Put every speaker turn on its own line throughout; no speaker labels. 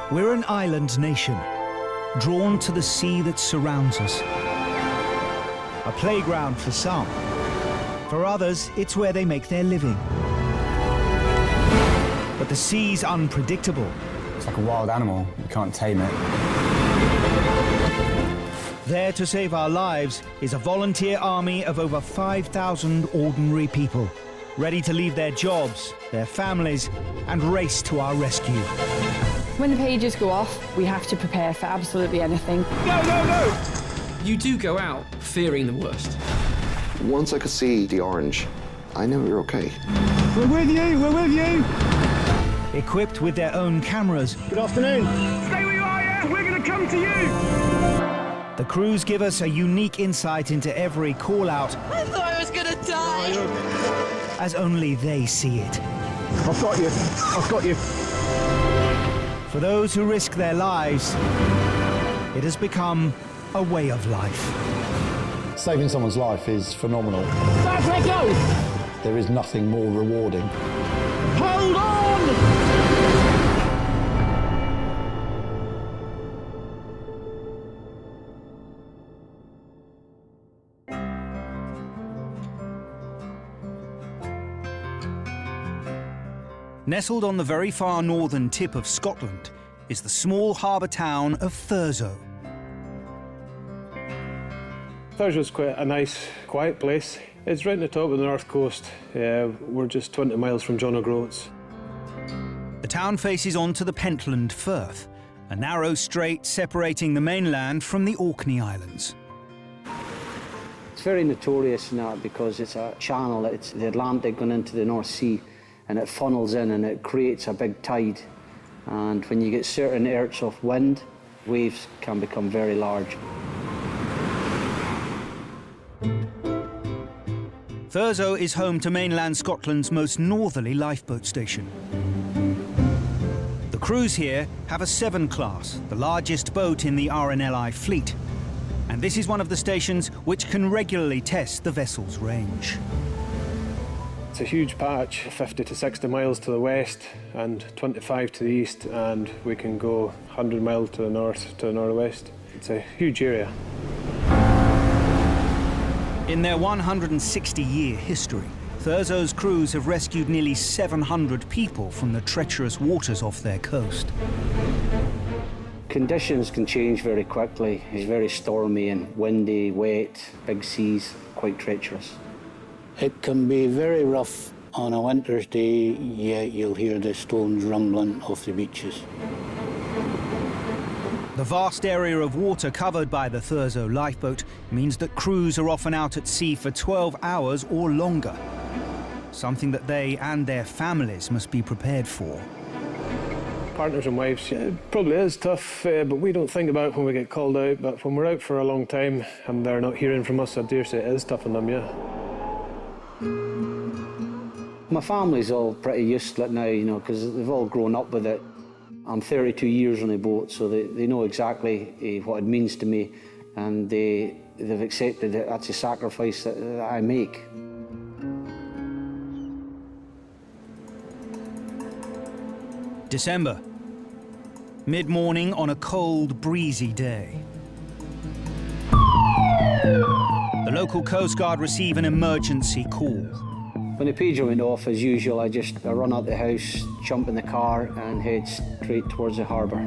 We're an island nation, drawn to the sea that surrounds us. A playground for some. For others, it's where they make their living. But the sea's unpredictable.
It's like a wild animal. You can't tame it.
There to save our lives is a volunteer army of over 5,000 ordinary people, ready to leave their jobs, their families, and race to our rescue.
When the pages go off, we have to prepare for absolutely anything.
No, no, no! You do go out fearing the worst.
Once I could see the orange, I knew we were okay.
We're with you, we're with you!
Equipped with their own cameras.
Good afternoon. Stay where you are, yeah? We're going to come to you!
The crews give us a unique insight into every call-out.
I thought I was going to die!
As only they see it.
I've got you, I've got you.
For those who risk their lives, it has become a way of life.
Saving someone's life is phenomenal.
Let's let go!
There is nothing more rewarding.
Hold on!
Nestled on the very far northern tip of Scotland is the small harbour town of Thurso.
Thurso's quite a nice, quiet place. It's right on the top of the north coast. We're just 20 miles from John O'Groats.
The town faces onto the Pentland Firth, a narrow strait separating the mainland from the Orkney Islands.
It's very notorious now because it's a channel, it's the Atlantic going into the North Sea, and it funnels in and it creates a big tide. And when you get certain airts of wind, waves can become very large.
Thurso is home to mainland Scotland's most northerly lifeboat station. The crews here have a 7 class, the largest boat in the RNLI fleet. And this is one of the stations which can regularly test the vessel's range.
It's a huge patch, 50 to 60 miles to the west and 25 to the east, and we can go 100 miles to the north, to the northwest. It's a huge area.
In their 160-year history, Thurso's crews have rescued nearly 700 people from the treacherous waters off their coast.
Conditions can change very quickly. It's very stormy and windy, wet, big seas, quite treacherous.
It can be very rough on a winter's day, yet you'll hear the stones rumbling off the beaches.
The vast area of water covered by the Thurso lifeboat means that crews are often out at sea for 12 hours or longer, something that they and their families must be prepared for.
Partners and wives, yeah, it probably is tough, but we don't think about it when we get called out. But when we're out for a long time and they're not hearing from us, I dare say it is tough on them, yeah.
My family's all pretty used to it now, you know, because they've all grown up with it. I'm 32 years on a boat, so they know exactly what it means to me, and they've accepted that that's a sacrifice that I make.
December. Mid-morning on a cold, breezy day. The local Coast Guard receive an emergency call.
When the pager went off, as usual, I run out the house, jump in the car and head straight towards the harbour.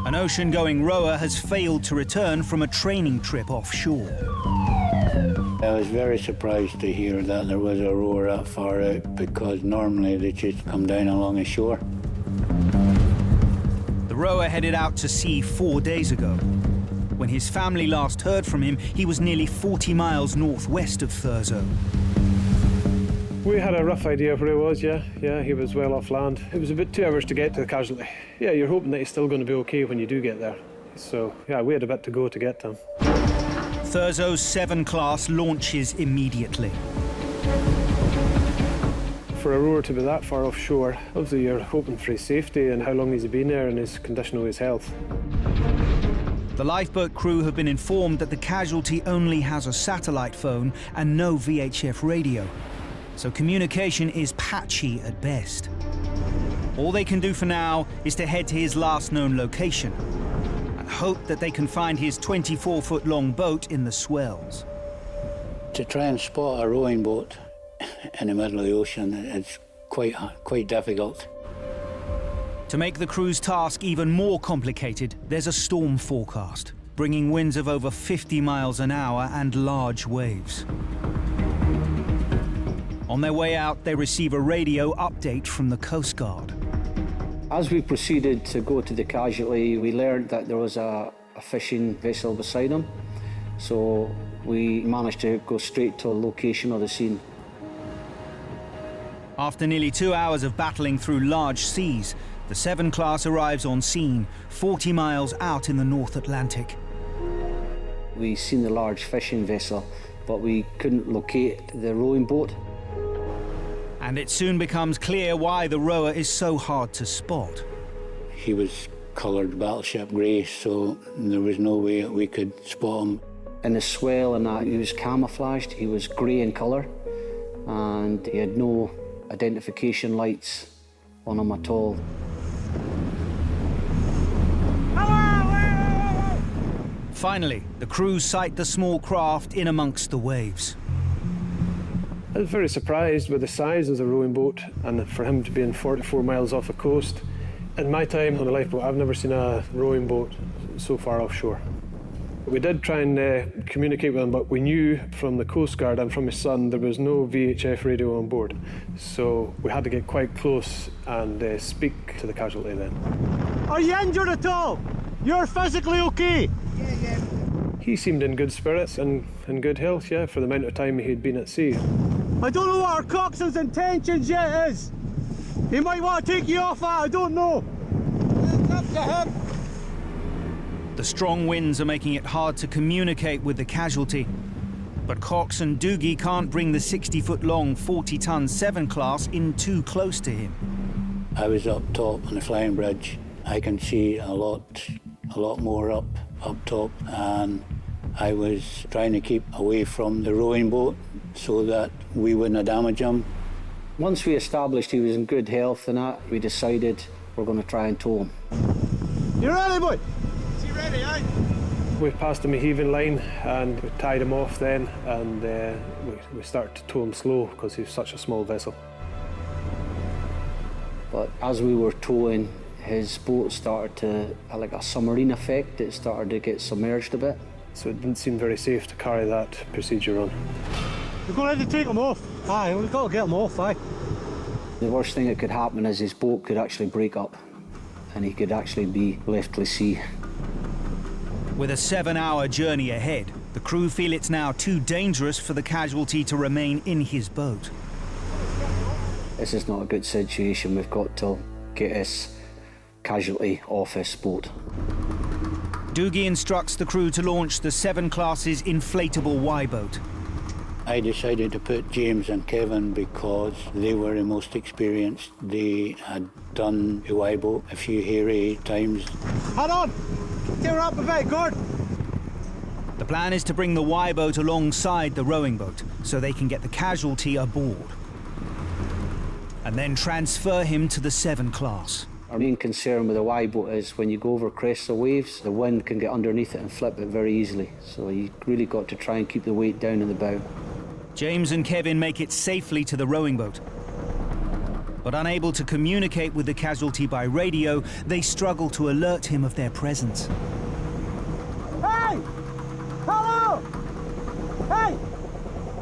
An ocean-going rower has failed to return from a training trip offshore.
I was very surprised to hear that there was a rower that far out, because normally they just come down along the shore.
The rower headed out to sea 4 days ago. When his family last heard from him, he was nearly 40 miles northwest of Thurso.
We had a rough idea of where he was, yeah. Yeah, he was well off land. It was about 2 hours to get to the casualty. Yeah, you're hoping that he's still going to be okay when you do get there. So, yeah, we had a bit to go to get to him.
Thurso's 7 class launches immediately.
For a rower to be that far offshore, obviously you're hoping for his safety and how long he's been there and his condition of his health.
The lifeboat crew have been informed that the casualty only has a satellite phone and no VHF radio, so communication is patchy at best. All they can do for now is to head to his last known location and hope that they can find his 24-foot-long boat in the swells.
To try and spot a rowing boat in the middle of the ocean, it's quite difficult.
To make the crew's task even more complicated, there's a storm forecast, bringing winds of over 50 miles an hour and large waves. On their way out, they receive a radio update from the Coast Guard.
As we proceeded to go to the casualty, we learned that there was a fishing vessel beside them. So we managed to go straight to a location of the scene.
After nearly 2 hours of battling through large seas, the 7 class arrives on scene, 40 miles out in the North Atlantic.
We seen the large fishing vessel, but we couldn't locate the rowing boat.
And it soon becomes clear why the rower is so hard to spot.
He was coloured battleship grey, so there was no way that we could spot him.
In the swell and that, he was camouflaged. He was grey in colour, and he had no identification lights on him at all.
Finally, the crew sight the small craft in amongst the waves.
I was very surprised with the size of the rowing boat and for him to be in 44 miles off the coast. In my time on a lifeboat, I've never seen a rowing boat so far offshore. We did try and communicate with him, but we knew from the Coast Guard and from his son there was no VHF radio on board. So we had to get quite close and speak to the casualty then.
Are you injured at all? You're physically okay? Yeah.
He seemed in good spirits and in good health, yeah, for the amount of time he'd been at sea.
I don't know what our coxswain's intentions yet is. He might want to take you off that, I don't know. It's up to him.
The strong winds are making it hard to communicate with the casualty. But Cox and Doogie can't bring the 60-foot-long, 40-ton 7 class in too close to him.
I was up top on the flying bridge. I can see a lot more up top, and I was trying to keep away from the rowing boat so that we wouldn't damage him.
Once we established he was in good health and that, we decided we're going to try and tow him.
You ready, boy? Is he ready, eh?
We passed him a heaving line and we tied him off then, and we started to tow him slow because he was such a small vessel.
But as we were towing, his boat started to, like a submarine effect, it started to get submerged a bit.
So it didn't seem very safe to carry that procedure on.
We're going to have to take him off. Aye, we've got to get him off, aye.
The worst thing that could happen is his boat could actually break up and he could actually be left to sea.
With a 7-hour journey ahead, the crew feel it's now too dangerous for the casualty to remain in his boat.
This is not a good situation. We've got to get his casualty off his boat.
Doogie instructs the crew to launch the 7 class's inflatable Y-boat.
I decided to put James and Kevin because they were the most experienced. They had done the Y-boat a few hairy times.
Hold on! Get her up a bit, Gord!
The plan is to bring the Y-boat alongside the rowing boat so they can get the casualty aboard. And then transfer him to the 7 class.
Our main concern with the Y-boat is when you go over crests of waves, the wind can get underneath it and flip it very easily. So you really got to try and keep the weight down in the bow.
James and Kevin make it safely to the rowing boat. But unable to communicate with the casualty by radio, they struggle to alert him of their presence.
Hey! Hello! Hey!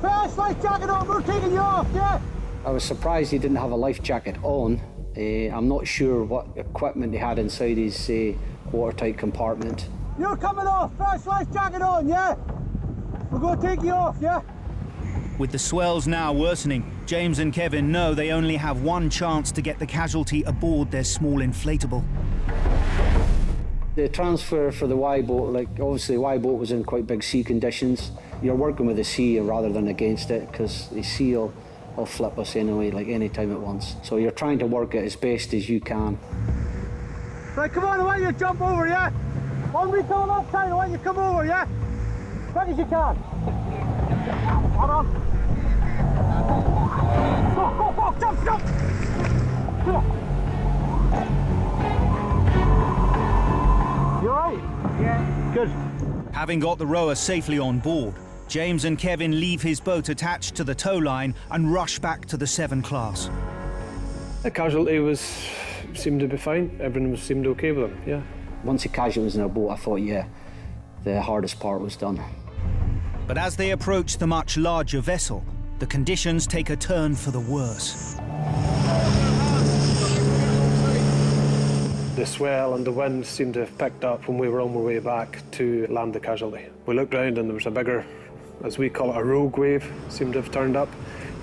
Put a life jacket on, we're taking you off, yeah?
I was surprised he didn't have a life jacket on. I'm not sure what equipment he had inside his watertight compartment.
You're coming off, first life jacket on, yeah? We're going to take you off, yeah?
With the swells now worsening, James and Kevin know they only have one chance to get the casualty aboard their small inflatable.
The transfer for the Y-boat, like obviously the Y-boat was in quite big sea conditions. You're working with the sea rather than against it because the sea will flip us anyway, like any time at once. So you're trying to work it as best as you can.
Right, come on, I want you to jump over, yeah? On me coming up tight, I want you to come over, yeah? Quick as you can. Hold on. Go, jump! Go. Good.
Having got the rower safely on board, James and Kevin leave his boat attached to the tow line and rush back to the 7 class.
The casualty seemed to be fine. Everything seemed okay with him, yeah.
Once the casualty was in our boat, I thought, yeah, the hardest part was done.
But as they approach the much larger vessel, the conditions take a turn for the worse.
The swell and the wind seemed to have picked up when we were on our way back to land the casualty. We looked round and there was a bigger, as we call it, a rogue wave, seemed to have turned up.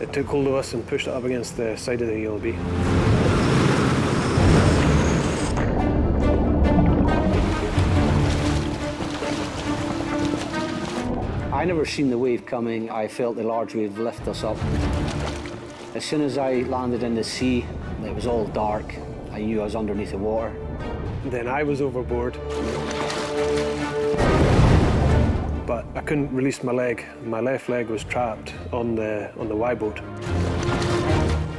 It took hold of us and pushed it up against the side of the ELB.
I never seen the wave coming. I felt the large wave lift us up. As soon as I landed in the sea, it was all dark. I knew I was underneath the water.
Then I was overboard, but I couldn't release my leg. My left leg was trapped on the Y-boat.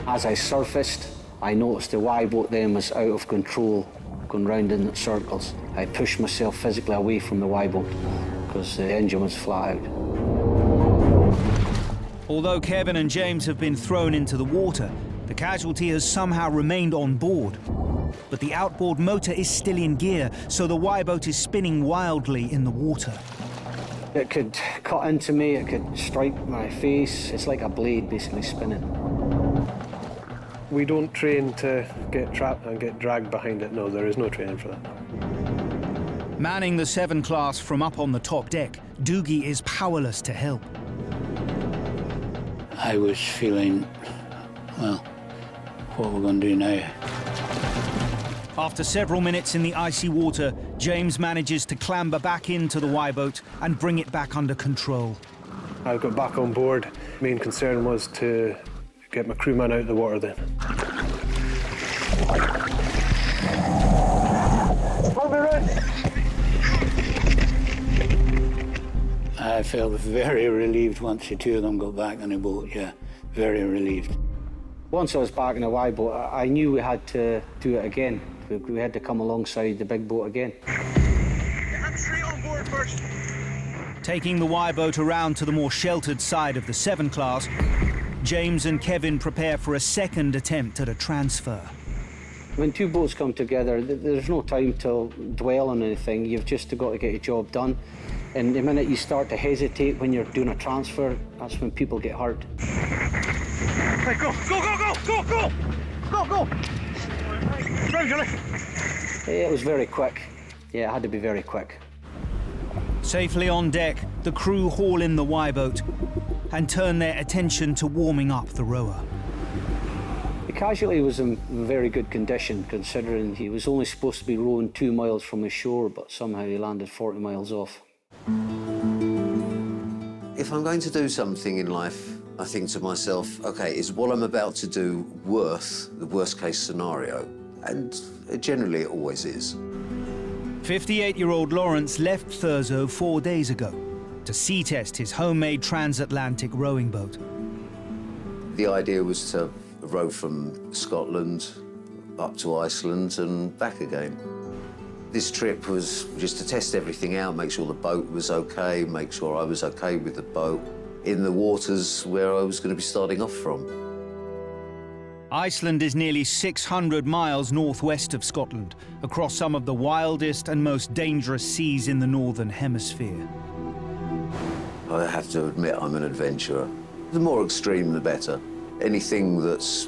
As I surfaced, I noticed the Y-boat then was out of control, going round in circles. I pushed myself physically away from the Y-boat because the engine was flat out.
Although Kevin and James have been thrown into the water, the casualty has somehow remained on board. But the outboard motor is still in gear, so the Y-boat is spinning wildly in the water.
It could cut into me, it could strike my face. It's like a blade basically spinning.
We don't train to get trapped and get dragged behind it. No, there is no training for that.
Manning the 7 class from up on the top deck, Doogie is powerless to help.
I was feeling, well, what we're going to do now.
After several minutes in the icy water, James manages to clamber back into the Y-boat and bring it back under control.
I got back on board. Main concern was to get my crewman out of the water then.
I felt very relieved once the two of them got back on the boat, yeah, very relieved.
Once I was back in the Y-boat, I knew we had to do it again. We had to come alongside the big boat again.
Get straight on board first.
Taking the Y-boat around to the more sheltered side of the 7 class, James and Kevin prepare for a second attempt at a transfer.
When two boats come together, there's no time to dwell on anything. You've just got to get your job done. And the minute you start to hesitate when you're doing a transfer, that's when people get hurt.
Hey, go, go, go, go, go, go! Go, go! Right, Johnny.
It was very quick. Yeah, it had to be very quick.
Safely on deck, the crew haul in the Y-boat and turn their attention to warming up the rower.
The casualty was in very good condition, considering he was only supposed to be rowing 2 miles from the shore, but somehow he landed 40 miles off.
If I'm going to do something in life, I think to myself, OK, is what I'm about to do worth the worst-case scenario? And generally, it always is.
58-year-old Lawrence left Thurso 4 days ago to sea test his homemade transatlantic rowing boat.
The idea was to row from Scotland up to Iceland and back again. This trip was just to test everything out, make sure the boat was OK, make sure I was OK with the boat in the waters where I was going to be starting off from.
Iceland is nearly 600 miles northwest of Scotland, across some of the wildest and most dangerous seas in the Northern Hemisphere.
I have to admit I'm an adventurer. The more extreme, the better. Anything that's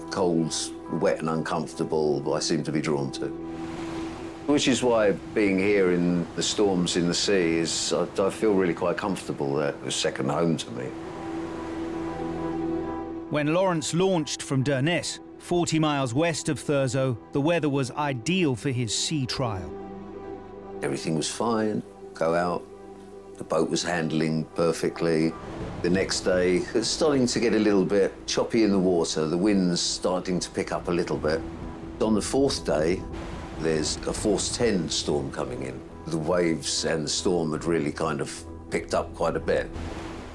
cold, wet and uncomfortable, I seem to be drawn to. Which is why being here in the storms in the sea is, I feel really quite comfortable there. It was second home to me.
When Lawrence launched from Durness, 40 miles west of Thurso, the weather was ideal for his sea trial.
Everything was fine. Go out, the boat was handling perfectly. The next day, it was starting to get a little bit choppy in the water. The wind's starting to pick up a little bit. On the 4th day, there's a force 10 storm coming in. The waves and the storm had really kind of picked up quite a bit.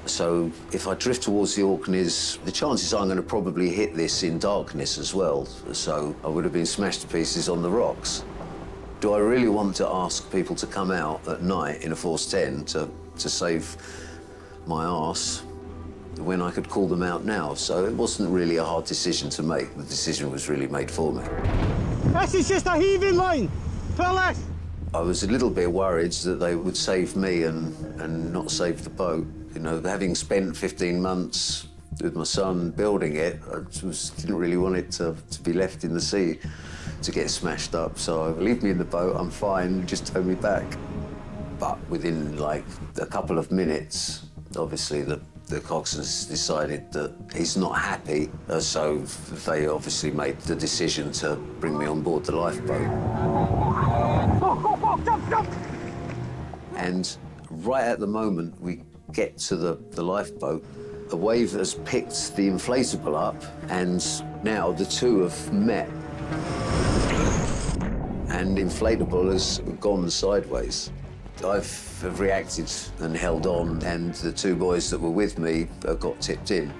So if I drift towards the Orkneys, the chances are I'm going to probably hit this in darkness as well. So I would have been smashed to pieces on the rocks. Do I really want to ask people to come out at night in a Force 10 to save my arse when I could call them out now? So it wasn't really a hard decision to make. The decision was really made for me.
This is just a heaving line. Pull this.
I was a little bit worried that they would save me and not save the boat. You know, having spent 15 months with my son building it, I didn't really want it to be left in the sea to get smashed up. So leave me in the boat, I'm fine, just tow me back. But within like a couple of minutes, obviously the coxswain's decided that he's not happy, so they obviously made the decision to bring me on board the lifeboat.
Go, jump, jump!
And right at the moment we get to the lifeboat, a wave has picked the inflatable up, and now the two have met. And inflatable has gone sideways. I've reacted and held on, and the two boys that were with me got tipped in.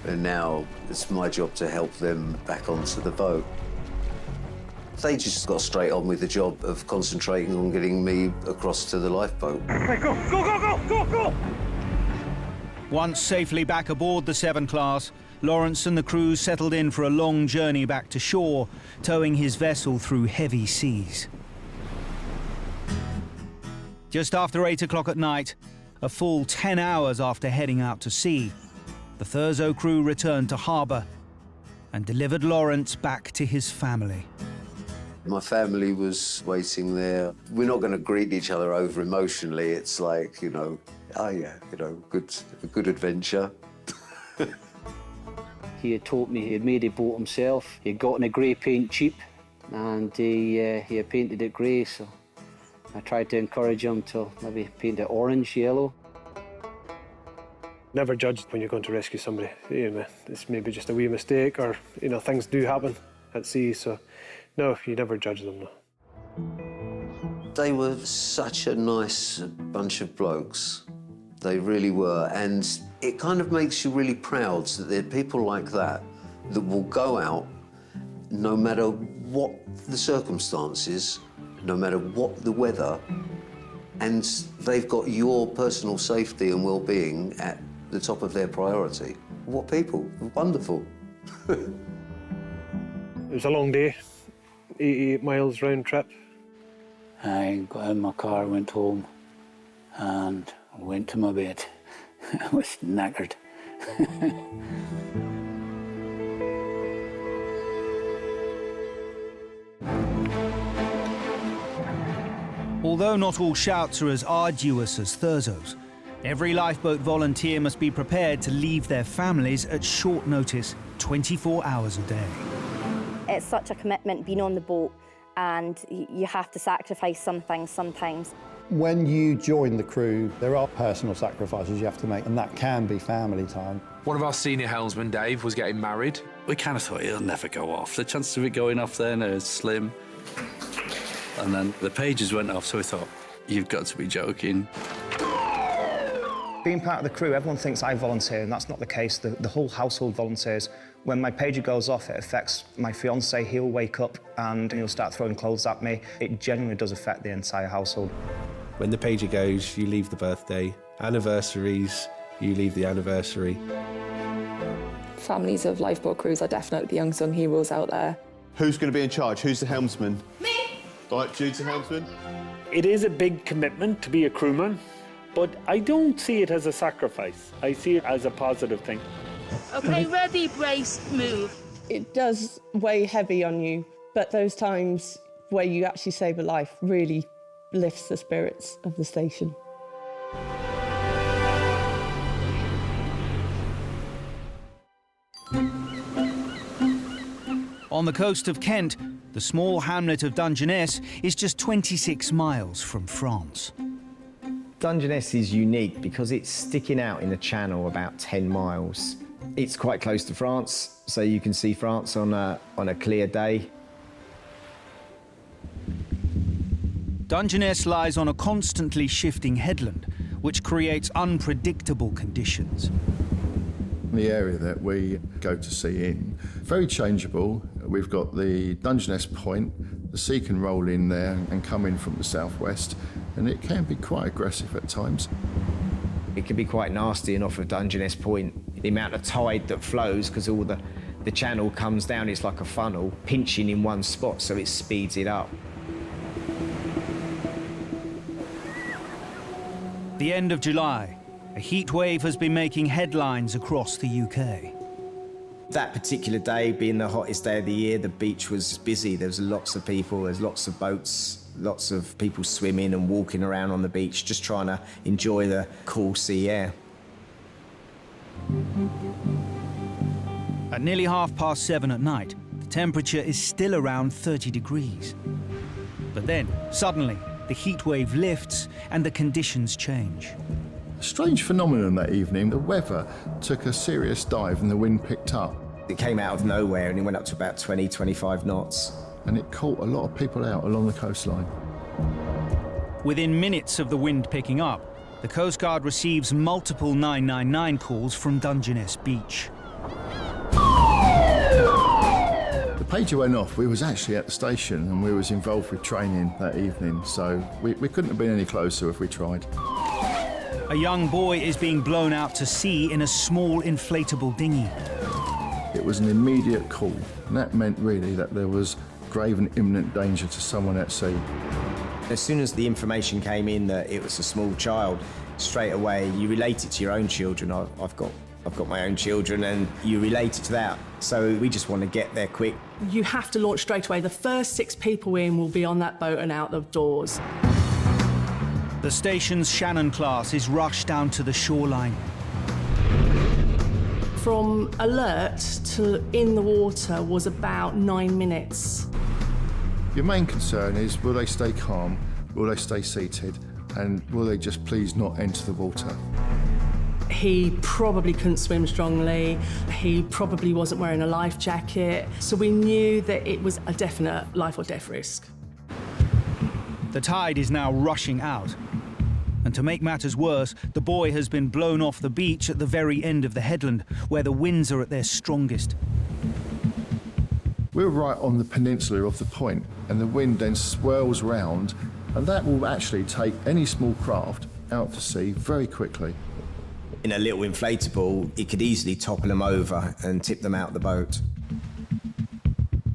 And now it's my job to help them back onto the boat. They just got straight on with the job of concentrating on getting me across to the lifeboat.
Right, go, go, go, go, go, go!
Once safely back aboard the 7 Class, Lawrence and the crew settled in for a long journey back to shore, towing his vessel through heavy seas. Just after 8 o'clock at night, a full 10 hours after heading out to sea, the Thurso crew returned to harbour and delivered Lawrence back to his family.
My family was waiting there. We're not going to greet each other over emotionally. It's like, you know, oh yeah, you know, good adventure.
He had told me he had made a boat himself. He had gotten a grey paint cheap, and he had painted it grey, so I tried to encourage him to maybe paint it orange, yellow.
Never judge when you're going to rescue somebody. You know, it's maybe just a wee mistake, or, you know, things do happen at sea, so no, you never judge them, no.
They were such a nice bunch of blokes. They really were, and it kind of makes you really proud that there are people like that that will go out no matter what the circumstances, no matter what the weather, and they've got your personal safety and well-being at the top of their priority. What people, wonderful.
It was a long day, 88 miles round trip.
I got in my car, went home, and went to my bed. I was knackered.
Although not all shouts are as arduous as Thurso's, every lifeboat volunteer must be prepared to leave their families at short notice, 24 hours a day.
It's such a commitment being on the boat, and you have to sacrifice some things sometimes.
When you join the crew, there are personal sacrifices you have to make, and that can be family time.
One of our senior helmsmen, Dave, was getting married.
We kind of thought it'll never go off. The chance of it going off then is slim. And then the pages went off, so we thought, you've got to be joking.
Being part of the crew, everyone thinks I volunteer, and that's not the case. The whole household volunteers. When my pager goes off, it affects my fiancé. He'll wake up and he'll start throwing clothes at me. It genuinely does affect the entire household.
When the pager goes, you leave the birthday. Anniversaries, you leave the anniversary.
Families of lifeboat crews are definitely the unsung heroes out there.
Who's going to be in charge? Who's the helmsman? Me! All right, Jude's the helmsman.
It is a big commitment to be a crewman, but I don't see it as a sacrifice. I see it as a positive thing.
Okay, ready, brace, move.
It does weigh heavy on you, but those times where you actually save a life really lifts the spirits of the station.
On the coast of Kent, the small hamlet of Dungeness is just 26 miles from France.
Dungeness is unique because it's sticking out in the channel about 10 miles. It's quite close to France, so you can see France on a clear day.
Dungeness lies on a constantly shifting headland, which creates unpredictable conditions.
The area that we go to sea in, very changeable. We've got the Dungeness Point. The sea can roll in there and come in from the southwest, and it can be quite aggressive at times.
It can be quite nasty and off of Dungeness Point. The amount of tide that flows, because all the channel comes down, it's like a funnel, pinching in one spot, so it speeds it up.
The end of July, a heat wave has been making headlines across the UK.
That particular day, being the hottest day of the year, the beach was busy. There was lots of people, there's lots of boats, lots of people swimming and walking around on the beach, just trying to enjoy the cool sea air.
At nearly 7:30 at night, the temperature is still around 30 degrees. But then, suddenly, the heat wave lifts and the conditions change.
A strange phenomenon that evening. The weather took a serious dive and the wind picked up.
It came out of nowhere and it went up to about 20, 25 knots.
And it caught a lot of people out along the coastline.
Within minutes of the wind picking up, the Coast Guard receives multiple 999 calls from Dungeness Beach.
The pager went off. We was actually at the station and we was involved with training that evening, so we couldn't have been any closer if we tried.
A young boy is being blown out to sea in a small inflatable dinghy.
It was an immediate call, and that meant really that there was grave and imminent danger to someone at sea.
As soon as the information came in that it was a small child, straight away you relate it to your own children. I've got my own children, and you relate it to that. So we just want to get there quick.
You have to launch straight away. The first 6 people in will be on that boat and out the doors.
The station's Shannon class is rushed down to the shoreline.
From alert to in the water was about 9 minutes.
Your main concern is, will they stay calm, will they stay seated, and will they just please not enter the water?
He probably couldn't swim strongly. He probably wasn't wearing a life jacket. So we knew that it was a definite life or death risk.
The tide is now rushing out. And to make matters worse, the boy has been blown off the beach at the very end of the headland, where the winds are at their strongest.
We're right on the peninsula of the point, and the wind then swirls round, and that will actually take any small craft out to sea very quickly.
In a little inflatable, it could easily topple them over and tip them out the boat.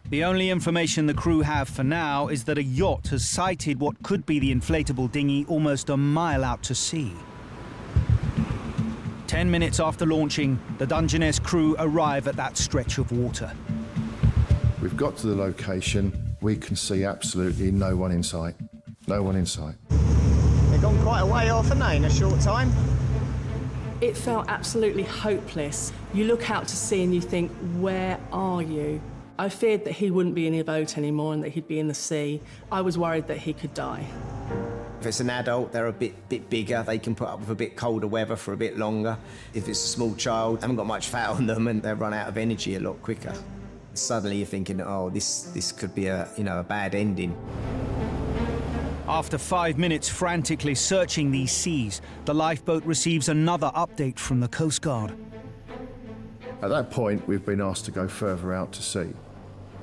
The only information the crew have for now is that a yacht has sighted what could be the inflatable dinghy almost a mile out to sea. 10 minutes after launching, the Dungeness crew arrive at that stretch of water.
We've got to the location. We can see absolutely no one in sight. No one in sight.
They've gone quite a way off, haven't they, in a short time?
It felt absolutely hopeless. You look out to sea and you think, where are you? I feared that he wouldn't be in a boat anymore and that he'd be in the sea. I was worried that he could die.
If it's an adult, they're a bit bigger. They can put up with a bit colder weather for a bit longer. If it's a small child, they haven't got much fat on them and they run out of energy a lot quicker. Suddenly you're thinking, oh, this could be a bad ending.
After 5 minutes frantically searching these seas, the lifeboat receives another update from the Coast Guard.
At that point, we've been asked to go further out to sea.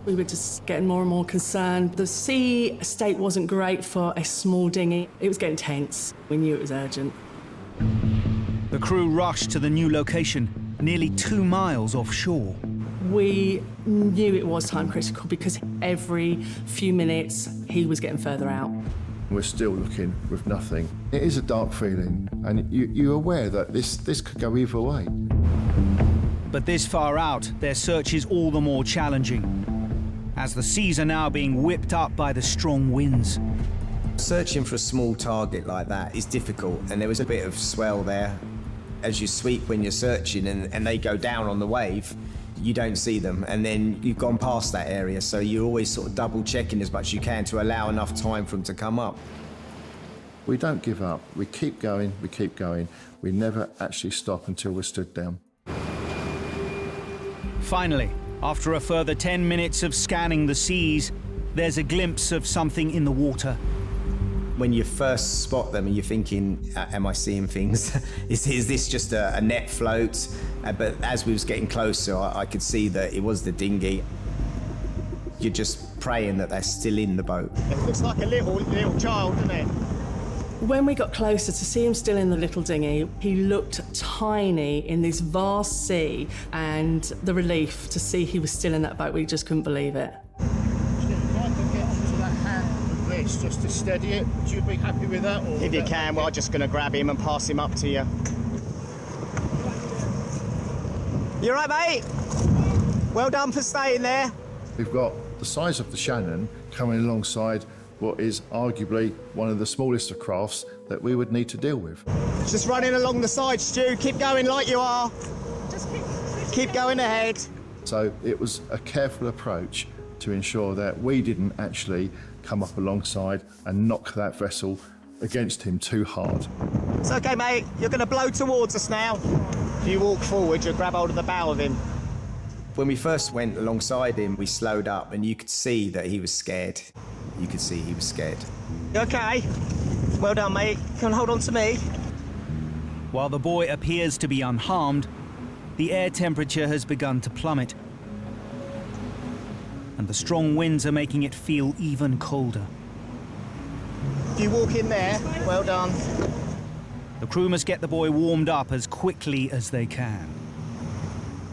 We were just getting more and more concerned. The sea state wasn't great for a small dinghy. It was getting tense. We knew it was urgent.
The crew rushed to the new location, nearly 2 miles offshore.
We knew it was time critical because every few minutes he was getting further out.
We're still looking with nothing. It is a dark feeling, and you're aware that this could go either way.
But this far out, their search is all the more challenging, as the seas are now being whipped up by the strong winds.
Searching for a small target like that is difficult, and there was a bit of swell there. As you sweep when you're searching and they go down on the wave, you don't see them, and then you've gone past that area, so you're always sort of double checking as much as you can to allow enough time for them to come up.
We don't give up. We keep going, we keep going. We never actually stop until we're stood down.
Finally, after a further 10 minutes of scanning the seas, there's a glimpse of something in the water.
When you first spot them and you're thinking, am I seeing things? is this just a net float? But as we was getting closer, I could see that it was the dinghy. You're just praying that they're still in the boat.
It looks like a little child, doesn't it?
When we got closer to see him still in the little dinghy, he looked tiny in this vast sea, and the relief to see he was still in that boat, we just couldn't believe it.
If I could get onto that hand of this just to steady it, would you be happy with that? Or if you can, well, I'm just going to grab him and pass him up to you. You all right, mate? Well done for staying there.
We've got the size of the Shannon coming alongside what is arguably one of the smallest of crafts that we would need to deal with.
Just running along the side, Stu. Keep going like you are. Just keep going ahead.
So it was a careful approach to ensure that we didn't actually come up alongside and knock that vessel against him too hard.
It's okay, mate. You're going to blow towards us now. If you walk forward, you'll grab hold of the bow of him.
When we first went alongside him, we slowed up and you could see that he was scared. You could see he was scared.
You okay? Well done, mate. Come and hold on to me.
While the boy appears to be unharmed, the air temperature has begun to plummet, and the strong winds are making it feel even colder.
If you walk in there, well done.
The crew must get the boy warmed up as quickly as they can.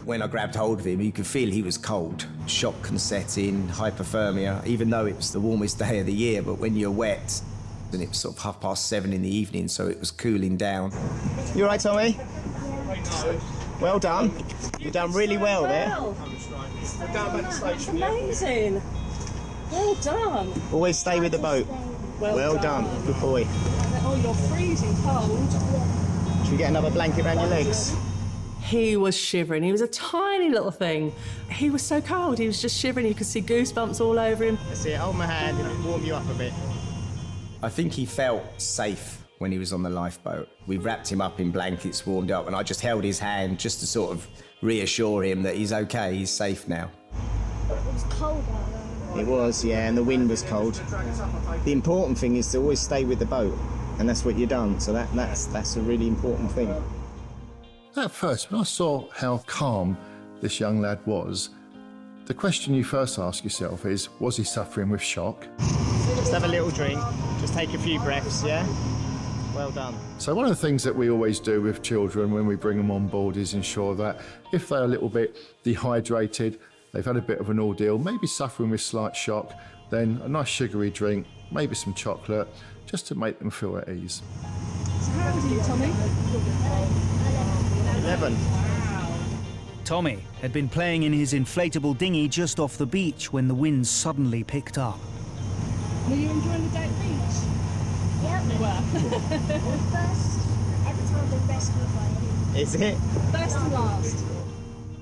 When I grabbed hold of him, you could feel he was cold. Shock can set in, hypothermia, even though it was the warmest day of the year, but when you're wet, and it was sort of 7:30 in the evening, so it was cooling down.
You all right, Tommy? Well done. You've done really well there.
That's amazing. Well done.
Always stay with the boat. Well done. Good boy.
Oh, you're freezing cold.
Should we get another blanket around your legs?
He was shivering. He was a tiny little thing. He was so cold. He was just shivering. You could see goosebumps all over him.
That's it. Hold my hand and it'll warm you up a bit.
I think he felt safe when he was on the lifeboat. We wrapped him up in blankets, warmed up, and I just held his hand just to sort of reassure him that he's okay, he's safe now.
It was cold out there.
It was, yeah, and the wind was cold. The important thing is to always stay with the boat, and that's what you've done, so that's a really important thing.
At first, when I saw how calm this young lad was, the question you first ask yourself is, was he suffering with shock?
Just have a little drink, just take a few breaths, yeah? Well done.
So one of the things that we always do with children when we bring them on board is ensure that if they're a little bit dehydrated, they've had a bit of an ordeal, maybe suffering with slight shock, then a nice sugary drink, maybe some chocolate, just to make them feel at ease.
So how old are you, Tommy?
11.
Tommy had been playing in his inflatable dinghy just off the beach when the winds suddenly picked up.
Were you enjoying the day at the beach?
Yep.
You were.
First, every time the rescue fire.
Is it?
First and last.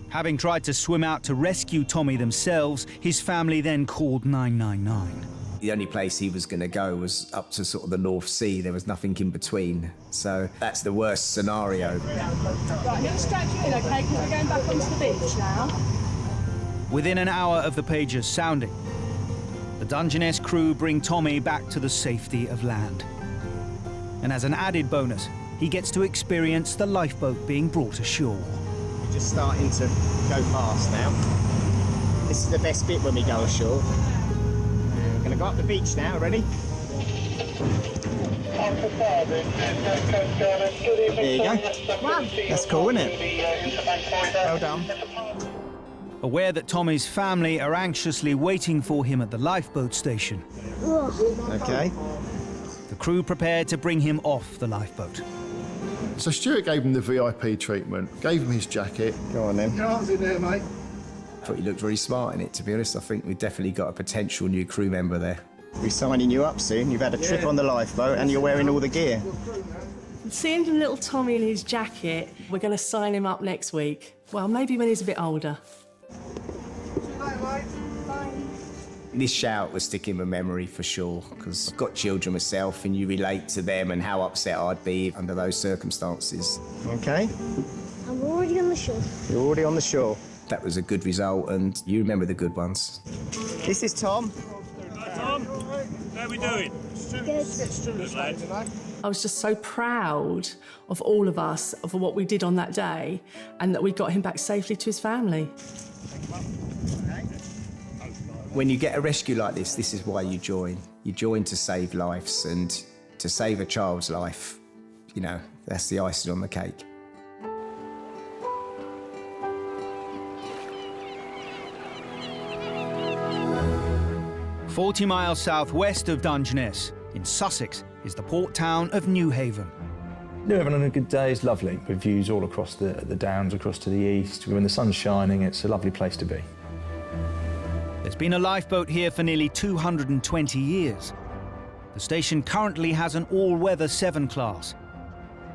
Having tried to swim out to rescue Tommy themselves, his family then called 999.
The only place he was going to go was up to sort of the North Sea. There was nothing in between. So that's the worst scenario.
Right, I'm going to strap you in, OK, because we're going back onto the beach now.
Within an hour of the pager's sounding, the Dungeness crew bring Tommy back to the safety of land. And as an added bonus, he gets to experience the lifeboat being brought ashore.
We're just starting to go past now. This is the best bit when we go ashore. We're going to go up the beach now, ready? There you go. Wow. That's cool, isn't it? Well done.
Aware that Tommy's family are anxiously waiting for him at the lifeboat station,
Okay.
the crew prepare to bring him off the lifeboat.
So Stuart gave him the VIP treatment, gave him his jacket.
Go on then.
Your arms in there, mate.
I thought he looked very smart in it, to be honest. I think we've definitely got a potential new crew member there.
We're signing you up soon. You've had a trip on the lifeboat and you're wearing all the gear.
Seeing little Tommy in his jacket, we're going to sign him up next week. Well, maybe when he's a bit older.
This shout will stick in my memory for sure, because I've got children myself and you relate to them and how upset I'd be under those circumstances.
Okay.
And we're already on the shore.
You're already on the shore.
That was a good result, and you remember the good ones.
This is Tom.
Tom, how are we doing?
I was just so proud of all of us, of what we did on that day, and that we got him back safely to his family.
When you get a rescue like this is why you join. You join to save lives, and to save a child's life, you know, that's the icing on the cake.
– 40 miles southwest of Dungeness, in Sussex, is the port town of Newhaven.
Newhaven on a good day is lovely, with views all across the downs, across to the east. When the sun's shining, it's a lovely place to be.
There's been a lifeboat here for nearly 220 years. The station currently has an all-weather 7 class.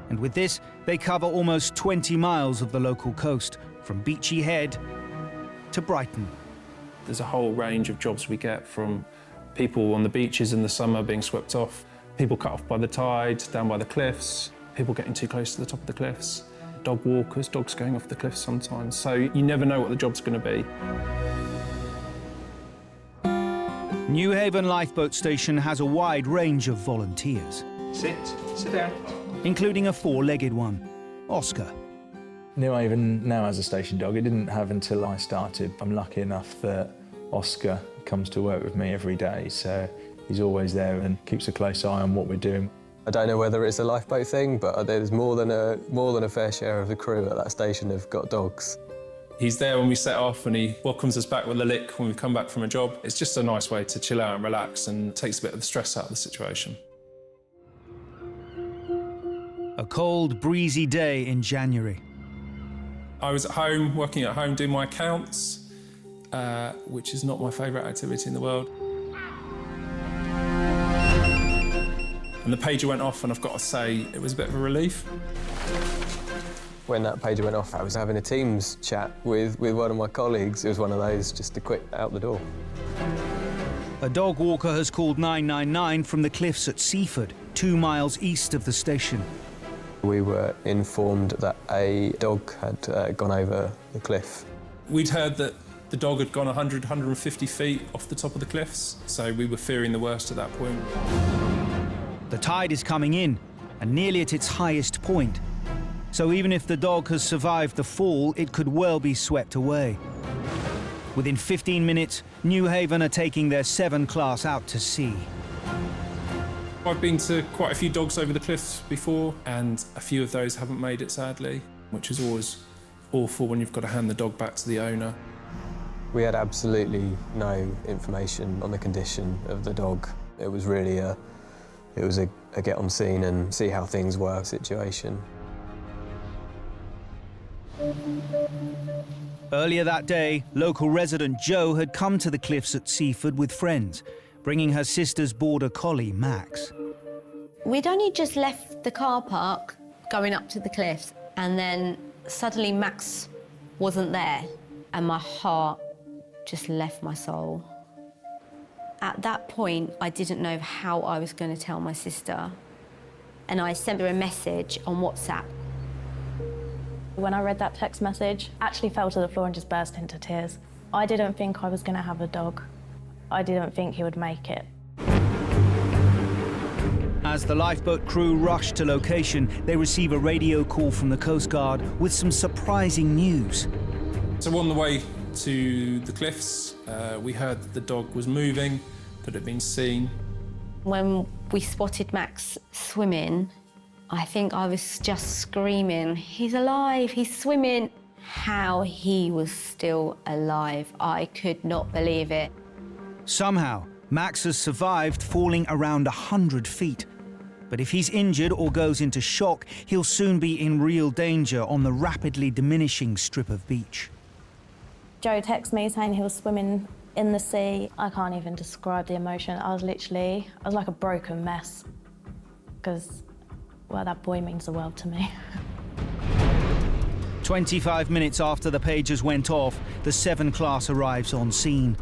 And with this, they cover almost 20 miles of the local coast, from Beachy Head to Brighton.
There's a whole range of jobs we get, from people on the beaches in the summer being swept off, people cut off by the tide, down by the cliffs, people getting too close to the top of the cliffs, dog walkers, dogs going off the cliffs sometimes. So you never know what the job's going to be.
Newhaven Lifeboat Station has a wide range of volunteers.
Sit down.
Including a 4-legged one, Oscar.
Newhaven now has a station dog. It didn't have until I started. I'm lucky enough that Oscar comes to work with me every day, so he's always there and keeps a close eye on what we're doing.
I don't know whether it's a lifeboat thing, but there's more than a fair share of the crew at that station have got dogs.
He's there when we set off, and he welcomes us back with a lick when we come back from a job. It's just a nice way to chill out and relax, and takes a bit of the stress out of the situation.
A cold, breezy day in January.
I was at home, working at home, doing my accounts, which is not my favourite activity in the world. And the pager went off, and I've got to say, it was a bit of a relief.
When that pager went off, I was having a Teams chat with one of my colleagues. It was one of those just to quit out the door.
A dog walker has called 999 from the cliffs at Seaford, 2 miles east of the station.
We were informed that a dog had gone over the cliff.
We'd heard that the dog had gone 100, 150 feet off the top of the cliffs, so we were fearing the worst at that point.
The tide is coming in, and nearly at its highest point. So even if the dog has survived the fall, it could well be swept away. Within 15 minutes, Newhaven are taking their 7 class out to sea.
I've been to quite a few dogs over the cliffs before, and a few of those haven't made it, sadly, which is always awful when you've got to hand the dog back to the owner.
We had absolutely no information on the condition of the dog. It was really a get on scene and see how things were situation.
Earlier that day, local resident Jo had come to the cliffs at Seaford with friends, bringing her sister's border collie, Max.
We'd only just left the car park going up to the cliffs, and then suddenly Max wasn't there, and my heart just left my soul. At that point, I didn't know how I was going to tell my sister, and I sent her a message on WhatsApp.
When I read that text message, I actually fell to the floor and just burst into tears. I didn't think I was going to have a dog. I didn't think he would make it.
As the lifeboat crew rush to location, they receive a radio call from the Coast Guard with some surprising news.
So on the way to the cliffs, we heard that the dog was moving, that it had been seen.
When we spotted Max swimming, I think I was just screaming, "He's alive, he's swimming." How he was still alive, I could not believe it.
Somehow, Max has survived falling around 100 feet. But if he's injured or goes into shock, he'll soon be in real danger on the rapidly diminishing strip of beach.
Joe texted me saying he was swimming in the sea. I can't even describe the emotion. I was like a broken mess. Because, well, that boy means the world to me.
25 minutes after the pagers went off, the 7 class arrives on scene.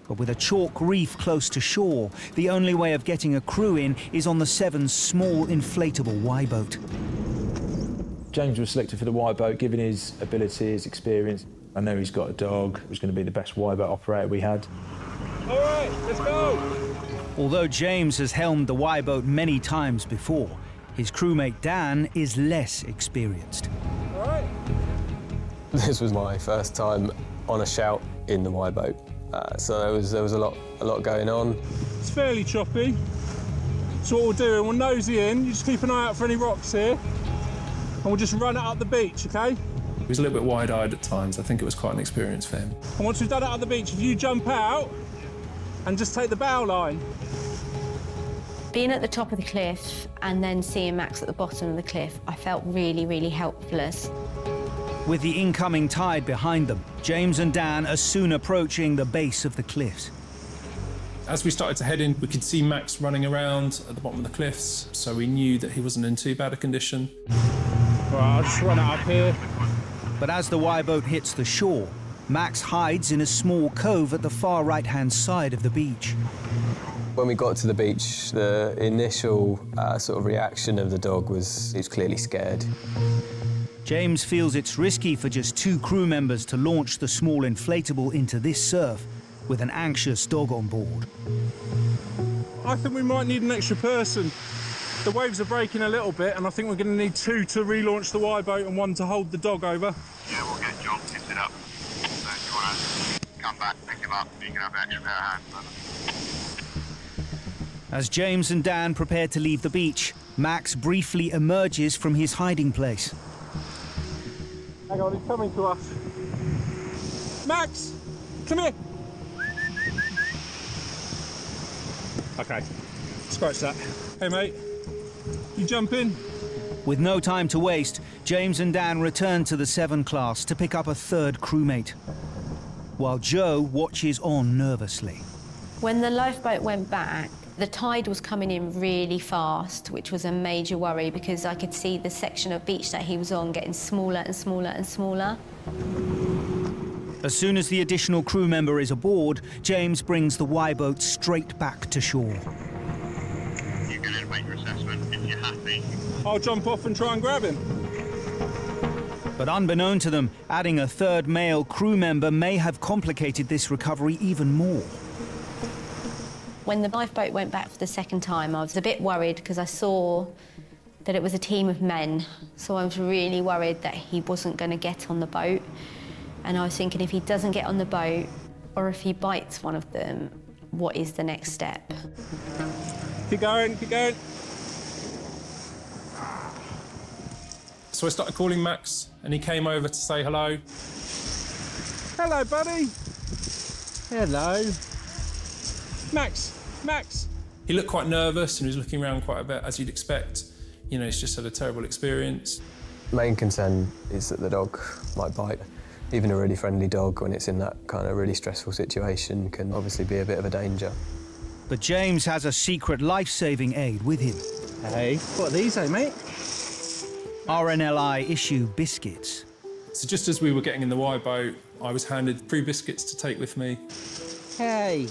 But with a chalk reef close to shore, the only way of getting a crew in is on the 7's small inflatable Y-boat.
James was selected for the Y-boat, given his ability, his experience. I know he's got a dog. He was going to be the best Y-boat operator we had.
All right, let's go.
Although James has helmed the Y-boat many times before, his crewmate Dan is less experienced.
All right.
This was my first time on a shout in the Y-boat. so there was a lot going on.
It's fairly choppy. So what we'll do, we'll nosy in, you just keep an eye out for any rocks here, and we'll just run it up the beach, okay?
He was a little bit wide-eyed at times. I think it was quite an experience for him.
And once we've done it up the beach, if you jump out and just take the bow line.
Being at the top of the cliff and then seeing Max at the bottom of the cliff, I felt really, really helpless.
With the incoming tide behind them, James and Dan are soon approaching the base of the cliffs.
As we started to head in, we could see Max running around at the bottom of the cliffs, so we knew that he wasn't in too bad a condition.
Right, I'll just run it up here.
But as the Y-boat hits the shore, Max hides in a small cove at the far right-hand side of the beach.
When we got to the beach, the initial sort of reaction of the dog was he was clearly scared.
James feels it's risky for just 2 crew members to launch the small inflatable into this surf with an anxious dog on board.
I think we might need an extra person. The waves are breaking a little bit, and I think we're going to need 2 to relaunch the Y-boat and 1 to hold the dog over.
Yeah, we'll get John tipped up. So if you want to come back, pick him up, you can have an extra pair of hands.
As James and Dan prepare to leave the beach, Max briefly emerges from his hiding place.
Hang on, he's coming to us. Max, come here. Okay, scratch that. Hey, mate, you jump in?
With no time to waste, James and Dan return to the 7 class to pick up a 3rd crewmate, while Joe watches on nervously.
When the lifeboat went back, the tide was coming in really fast, which was a major worry because I could see the section of beach that he was on getting smaller and smaller and smaller.
As soon as the additional crew member is aboard, James brings the Y-boat straight back to shore.
You can then make your assessment. If you're happy,
I'll jump off and try and grab him.
But unbeknown to them, adding a 3rd male crew member may have complicated this recovery even more.
When the lifeboat went back for the 2nd time, I was a bit worried because I saw that it was a team of men. So I was really worried that he wasn't going to get on the boat. And I was thinking, if he doesn't get on the boat, or if he bites one of them, what is the next step?
Keep going, keep going.
So I started calling Max, and he came over to say hello.
Hello, buddy. Hello. Max.
He looked quite nervous, and he was looking around quite a bit, as you'd expect. You know, he's just had a terrible experience.
Main concern is that the dog might bite. Even a really friendly dog, when it's in that kind of really stressful situation, can obviously be a bit of a danger.
But James has a secret life-saving aid with him.
Hey, what are these, mate?
RNLI issue biscuits.
So just as we were getting in the Y-boat, I was handed 3 biscuits to take with me.
Hey,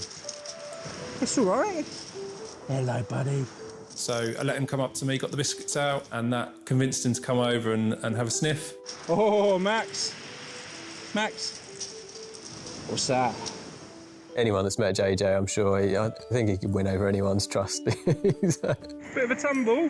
it's all right. Hello, buddy.
So I let him come up to me, got the biscuits out, and that convinced him to come over and have a sniff.
Oh, Max, what's that?
Anyone that's met JJ, I'm sure, I think he could win over anyone's trust.
Bit of a tumble,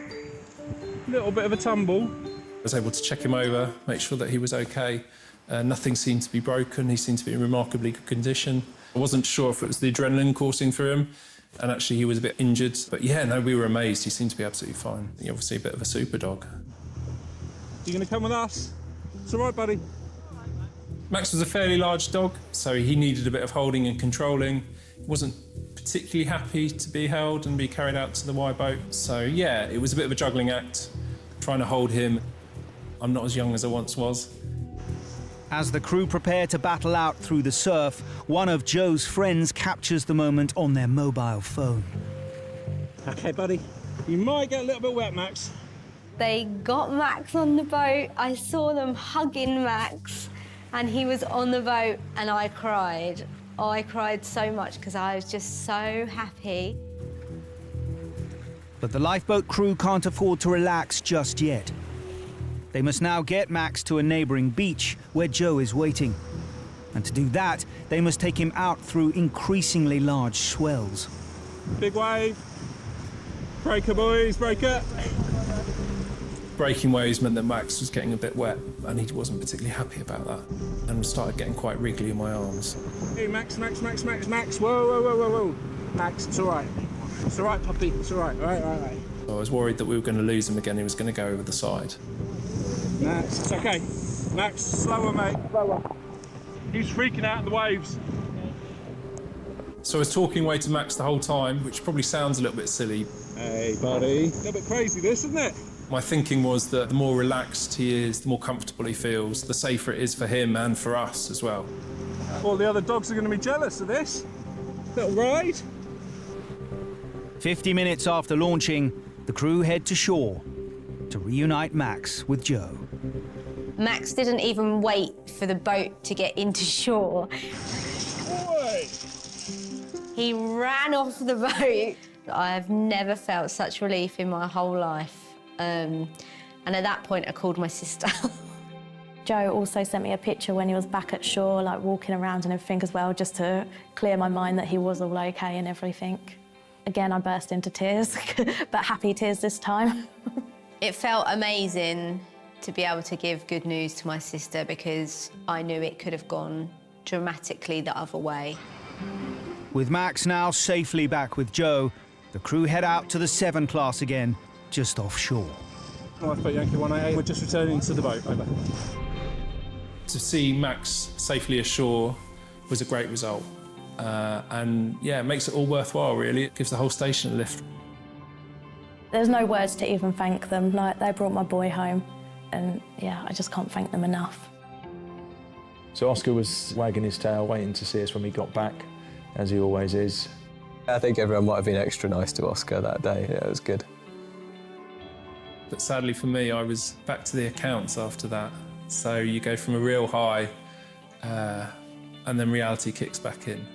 little bit of a tumble.
I was able to check him over, make sure that he was okay. Nothing seemed to be broken. He seemed to be in remarkably good condition. I wasn't sure if it was the adrenaline coursing through him, and actually he was a bit injured. But yeah, no, we were amazed. He seemed to be absolutely fine. He's obviously a bit of a super dog.
You gonna come with us? It's all right, buddy.
Max was a fairly large dog, so he needed a bit of holding and controlling. He wasn't particularly happy to be held and be carried out to the Y-boat. So yeah, it was a bit of a juggling act, trying to hold him. I'm not as young as I once was.
As the crew prepare to battle out through the surf, one of Joe's friends captures the moment on their mobile phone.
Okay, buddy. You might get a little bit wet, Max.
They got Max on the boat. I saw them hugging Max, and he was on the boat, and I cried. Oh, I cried so much because I was just so happy.
But the lifeboat crew can't afford to relax just yet. They must now get Max to a neighbouring beach where Joe is waiting. And to do that, they must take him out through increasingly large swells.
Big wave. Breaker, boys, breaker.
breaking waves meant that Max was getting a bit wet, and he wasn't particularly happy about that, and started getting quite wriggly in my arms.
Hey, Max. Whoa. Max, it's all right. It's all right, puppy. It's all right. All right.
So I was worried that we were going to lose him again. He was going to go over the side.
Max, it's okay. Max, slower, mate. Slower. He was freaking out in the waves.
So I was talking away to Max the whole time, which probably sounds a little bit silly.
Hey, buddy. A little bit crazy, this, isn't it?
My thinking was that the more relaxed he is, the more comfortable he feels, the safer it is for him and for us as well.
All the other dogs are going to be jealous of this. Little ride.
50 minutes after launching, the crew head to shore to reunite Max with Joe.
Max didn't even wait for the boat to get into shore.
Boy.
He ran off the boat. I've never felt such relief in my whole life. And at that point, I called my sister.
Joe also sent me a picture when he was back at shore, like walking around and everything as well, just to clear my mind that he was all okay and everything. Again, I burst into tears, but happy tears this time.
It felt amazing to be able to give good news to my sister, because I knew it could have gone dramatically the other way.
With Max now safely back with Joe, the crew head out to the 7 class again, just offshore.
Lifeboat Yankee 188, we're just returning to the boat, over.
To see Max safely ashore was a great result. And yeah, it makes it all worthwhile, really. It gives the whole station a lift.
There's no words to even thank them. Like, they brought my boy home, and yeah, I just can't thank them enough.
So Oscar was wagging his tail, waiting to see us when we got back, as he always is.
I think everyone might have been extra nice to Oscar that day. Yeah, it was good.
But sadly for me, I was back to the accounts after that. So you go from a real high, and then reality kicks back in.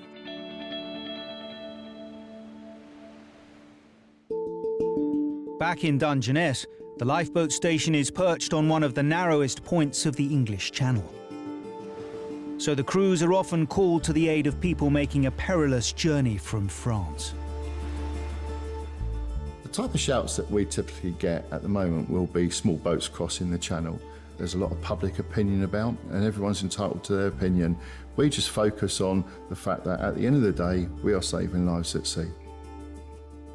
Back in Dungeness, the lifeboat station is perched on one of the narrowest points of the English Channel. So the crews are often called to the aid of people making a perilous journey from France.
The type of shouts that we typically get at the moment will be small boats crossing the channel. There's a lot of public opinion about, and everyone's entitled to their opinion. We just focus on the fact that at the end of the day, we are saving lives at sea.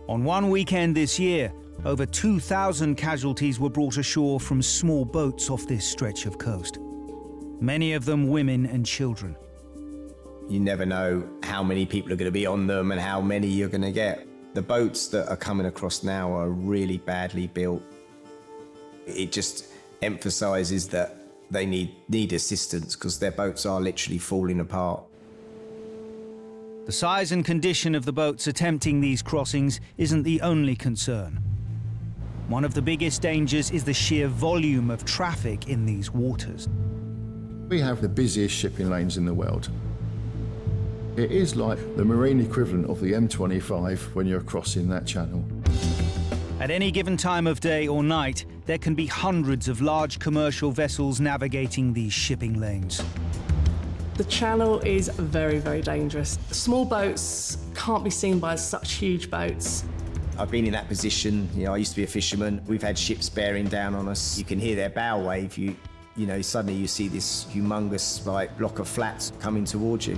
On one weekend this year, over 2,000 casualties were brought ashore from small boats off this stretch of coast. Many of them women and children.
You never know how many people are going to be on them and how many you're going to get. The boats that are coming across now are really badly built. It just emphasises that they need assistance, because their boats are literally falling apart.
The size and condition of the boats attempting these crossings isn't the only concern. One of the biggest dangers is the sheer volume of traffic in these waters.
We have the busiest shipping lanes in the world. It is like the marine equivalent of the M25 when you're crossing that channel.
At any given time of day or night, there can be hundreds of large commercial vessels navigating these shipping lanes.
The channel is very, very dangerous. Small boats can't be seen by such huge boats.
I've been in that position. You know, I used to be a fisherman. We've had ships bearing down on us. You can hear their bow wave. You know, suddenly you see this humongous block of flats coming towards you.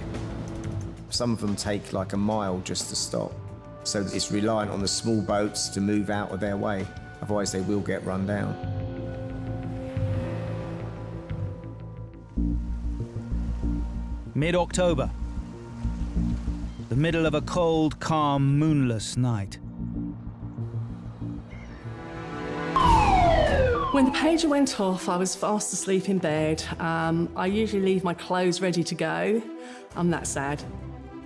Some of them take like a mile just to stop. So it's reliant on the small boats to move out of their way. Otherwise they will get run down.
Mid-October. The middle of a cold, calm, moonless night.
When the pager went off, I was fast asleep in bed. I usually leave my clothes ready to go. I'm that sad.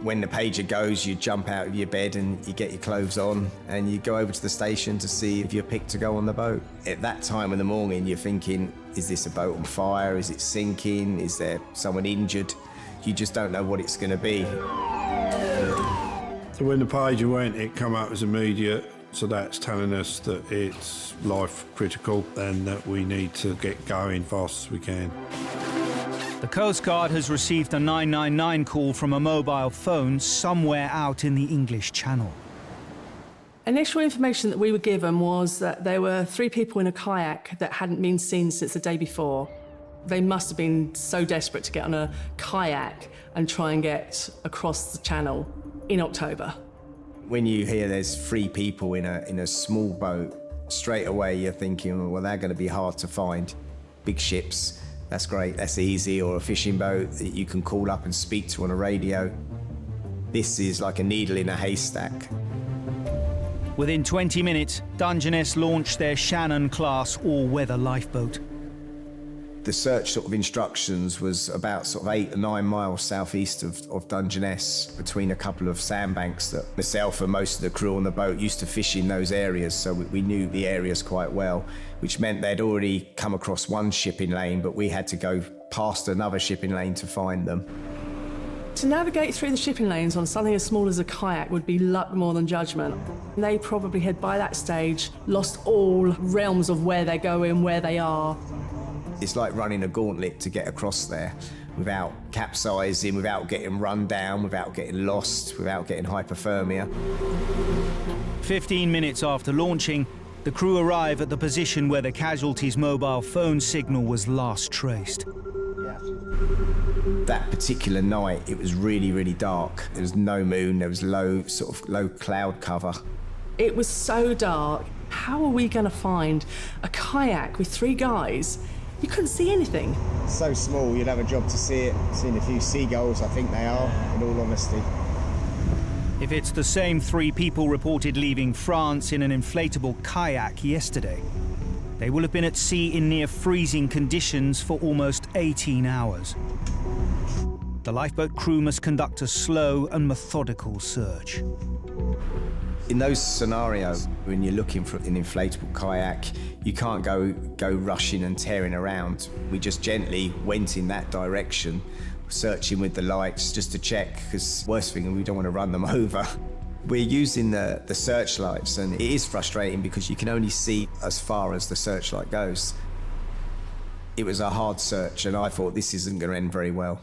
When the pager goes, you jump out of your bed and you get your clothes on and you go over to the station to see if you're picked to go on the boat. At that time in the morning, you're thinking, is this a boat on fire? Is it sinking? Is there someone injured? You just don't know what it's going to be.
So when the pager went, it come up as immediate. So that's telling us that it's life critical and that we need to get going fast as we can.
The Coast Guard has received a 999 call from a mobile phone somewhere out in the English Channel.
Initial information that we were given was that there were 3 people in a kayak that hadn't been seen since the day before. They must have been so desperate to get on a kayak and try and get across the channel in October.
When you hear there's 3 people in a small boat, straight away you're thinking, well, they're going to be hard to find. Big ships, that's great, that's easy, or a fishing boat that you can call up and speak to on a radio. This is like a needle in a haystack.
Within 20 minutes, Dungeness launched their Shannon-class all-weather lifeboat.
The search sort of instructions was about sort of 8 or 9 miles southeast of Dungeness, between a couple of sandbanks that myself and most of the crew on the boat used to fish in those areas, so we knew the areas quite well, which meant they'd already come across one shipping lane, but we had to go past another shipping lane to find them.
To navigate through the shipping lanes on something as small as a kayak would be luck more than judgment. They probably had, by that stage, lost all realms of where they're going, where they are.
It's like running a gauntlet to get across there without capsizing, without getting run down, without getting lost, without getting hypothermia.
15 minutes after launching, the crew arrive at the position where the casualty's mobile phone signal was last traced.
That particular night, it was really, really dark. There was no moon, there was low cloud cover.
It was so dark. How are we going to find a kayak with 3 guys? You couldn't see anything.
So small, you'd have a job to see it. Seen a few seagulls, I think they are, in all honesty.
If it's the same 3 people reported leaving France in an inflatable kayak yesterday, they will have been at sea in near freezing conditions for almost 18 hours. The lifeboat crew must conduct a slow and methodical search.
In those scenarios, when you're looking for an inflatable kayak, you can't go rushing and tearing around. We just gently went in that direction, searching with the lights just to check, because worst thing, we don't want to run them over. We're using the searchlights, and it is frustrating because you can only see as far as the searchlight goes. It was a hard search, and I thought this isn't going to end very well.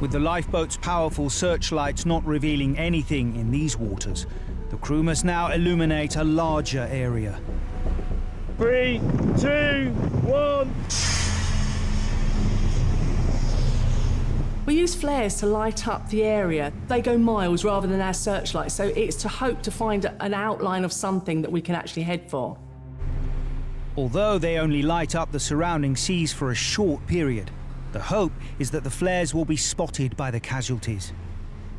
With the lifeboat's powerful searchlights not revealing anything in these waters, the crew must now illuminate a larger area.
3, 2, 1.
We use flares to light up the area. They go miles rather than our searchlights, so it's to hope to find an outline of something that we can actually head for.
Although they only light up the surrounding seas for a short period, the hope is that the flares will be spotted by the casualties.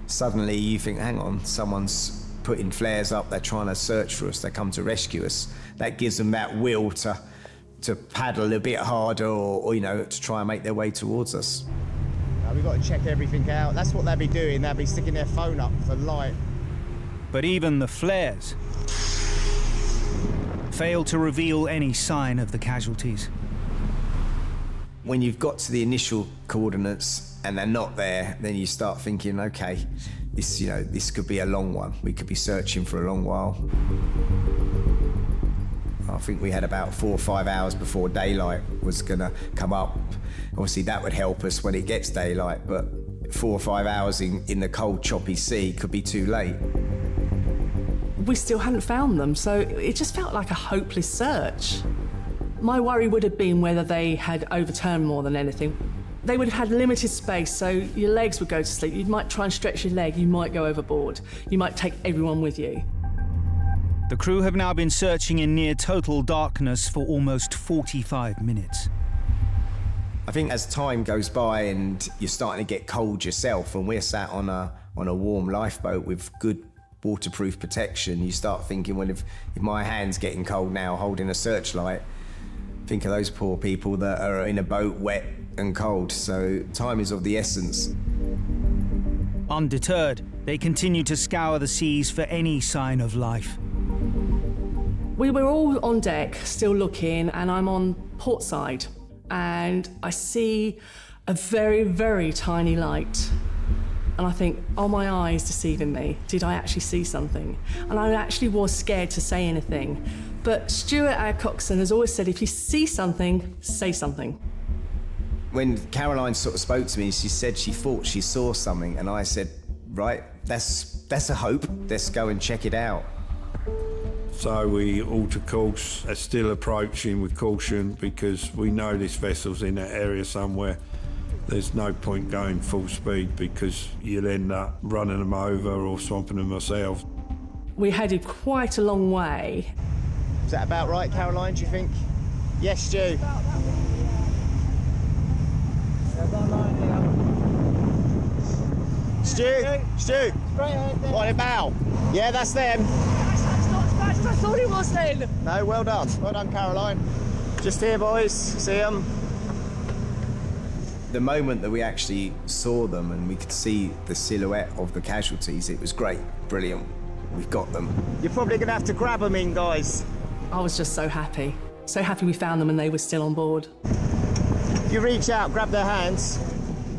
Suddenly you think, hang on, someone's putting flares up, they're trying to search for us, they come to rescue us. That gives them that will to paddle a bit harder or to try and make their way towards us. We've got to check everything out. That's what they'll be doing. They'll be sticking their phone up for light.
But even the flares fail to reveal any sign of the casualties.
When you've got to the initial coordinates and they're not there, then you start thinking, okay, this could be a long one. We could be searching for a long while. I think we had about 4 or 5 hours before daylight was going to come up. Obviously, that would help us when it gets daylight, but 4 or 5 hours in the cold, choppy sea could be too late.
We still hadn't found them, so it just felt like a hopeless search. My worry would have been whether they had overturned more than anything. They would have had limited space, so your legs would go to sleep. You might try and stretch your leg, you might go overboard. You might take everyone with you.
The crew have now been searching in near total darkness for almost 45 minutes.
I think as time goes by and you're starting to get cold yourself, and we're sat on a warm lifeboat with good waterproof protection, you start thinking, well, if my hand's getting cold now holding a searchlight, think of those poor people that are in a boat wet and cold. So time is of the essence.
Undeterred, they continue to scour the seas for any sign of life.
We were all on deck, still looking, and I'm on port side, and I see a very, very tiny light. And I think, are my eyes deceiving me? Did I actually see something? And I actually was scared to say anything. But Stuart, our coxswain, has always said, if you see something, say something.
When Caroline sort of spoke to me, she said she thought she saw something, and I said, right, that's a hope. Let's go and check it out.
So we alter course, are still approaching with caution because we know this vessel's in that area somewhere. There's no point going full speed because you'll end up running them over or swamping them yourself.
We headed quite a long way.
Is that about right, Caroline, do you think? Yes, Stu. Stu, what about? Yeah, that's them.
I thought it was then.
No, well done. Well done, Caroline. Just here, boys. See them. The moment that we actually saw them and we could see the silhouette of the casualties, it was great. Brilliant. We've got them. You're probably going to have to grab them in, guys.
I was just so happy. So happy we found them and they were still on board.
If you reach out, grab their hands.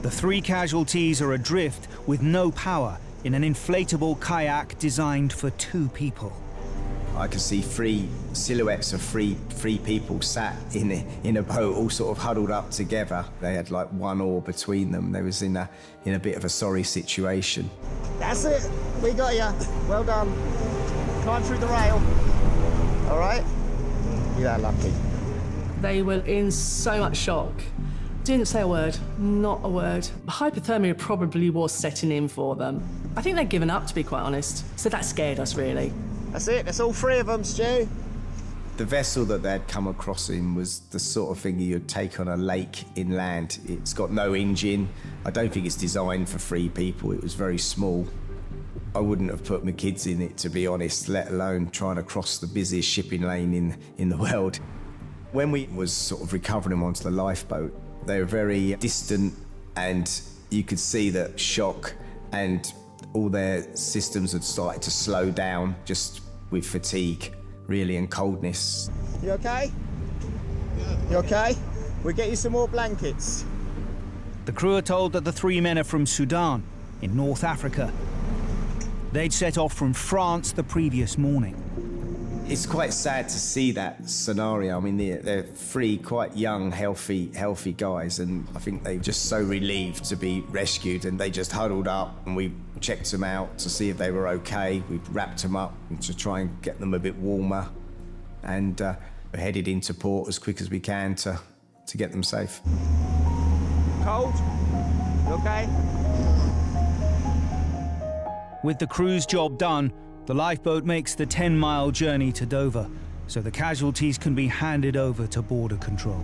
The 3 casualties are adrift with no power in an inflatable kayak designed for 2 people.
I could see 3 silhouettes of three people sat in a boat, all sort of huddled up together. They had like 1 oar between them. They was in a bit of a sorry situation. That's it. We got you. Well done. Climb through the rail. All right. You are lucky.
They were in so much shock. Didn't say a word, not a word. Hypothermia probably was setting in for them. I think they'd given up, to be quite honest. So that scared us, really.
That's it. That's all 3 of them, Stu. The vessel that they'd come across in was the sort of thing you'd take on a lake inland. It's got no engine. I don't think it's designed for 3 people. It was very small. I wouldn't have put my kids in it, to be honest, let alone trying to cross the busiest shipping lane in the world. When we was sort of recovering them onto the lifeboat, they were very distant and you could see that shock and all their systems had started to slow down just with fatigue, really, and coldness. You okay? You okay? We'll get you some more blankets.
The crew are told that the 3 men are from Sudan, in North Africa. They'd set off from France the previous morning.
It's quite sad to see that scenario. I mean, they're 3 quite young, healthy guys, and I think they're just so relieved to be rescued, and they just huddled up, and we checked them out to see if they were okay. We wrapped them up to try and get them a bit warmer, and we're headed into port as quick as we can to get them safe. Cold? You okay?
With the crew's job done, the lifeboat makes the 10-mile journey to Dover, so the casualties can be handed over to border control.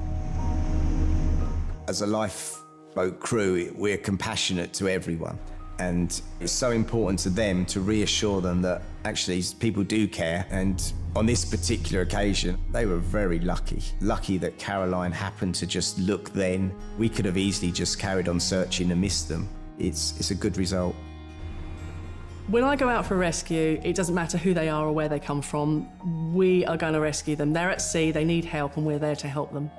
As a lifeboat crew, we're compassionate to everyone, and it's so important to them to reassure them that actually people do care. And on this particular occasion, they were very lucky. Lucky that Caroline happened to just look then. We could have easily just carried on searching and missed them. It's a good result.
When I go out for a rescue, it doesn't matter who they are or where they come from. We are going to rescue them. They're at sea, they need help, and we're there to help them.